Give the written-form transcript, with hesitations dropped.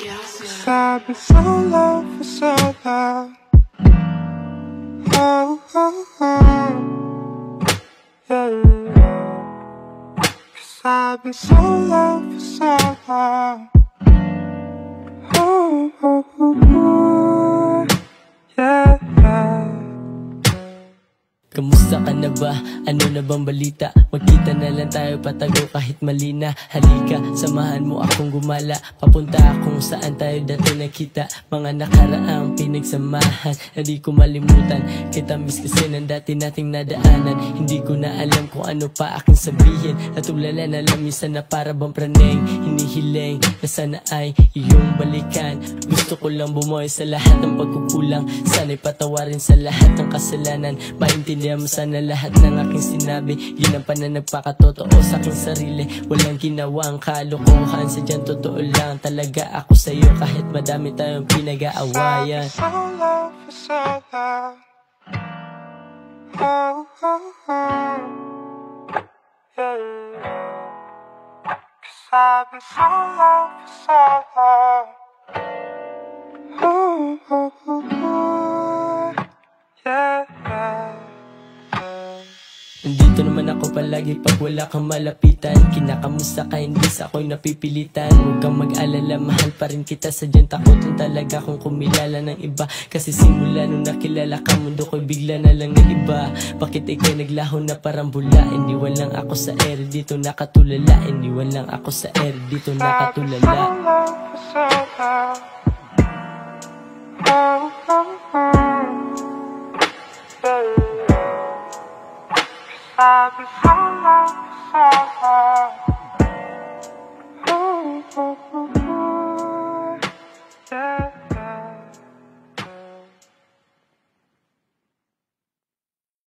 'Cause I've been so low for so long. Oh, oh, oh. Yeah. 'Cause I've been so low for so long. Oh, oh, oh, oh. Yeah, yeah. Kamusta ka na ba? Ano na bang balita? Magkita na lang tayo patago kahit mali na. Halika, samahan mo akong gumala. Papunta kung saan tayo dati nakita. Mga nakaraang pinagsamahan na di ko malimutan. Kita miss kasi ng dati nating nadaanan. Hindi ko na alam kung ano pa aking sabihin. Natulala na lang minsan na para bang praneng. Hinihiling na sana ay iyong balikan. Gusto ko lang bumuhay sa lahat ng pagkukulang. Sana'y patawarin sa lahat ng kasalanan. Maintindihan mo sana lahat ng aking sinabi. Ginampan na nagpakatotoo sa aking sarili. Walang ginawang kalokohan. Sadyang totoo lang talaga ako sa'yo. Kahit madami tayong pinag-aawayan. So low for so long. Oh, oh, oh. Yeah. 'Cause I've been so low for so long. Oh, oh, oh, oh. Yeah, yeah. Nandito naman ako palagi pag wala kang malapitan. Kinakamusta ka, hindi sa ako'y napipilitan. Huwag kang mag-alala, mahal pa rin kita. Sadyang takutin talaga kung kumilala ng iba. Kasi simula nung nakilala ka, mundo ko'y bigla na lang na iba. Bakit ika'y naglaho na parang bula? Iniwan lang ako sa ere, dito nakatulala. Iniwan lang ako sa ere, dito nakatulala. I've been so low for so long.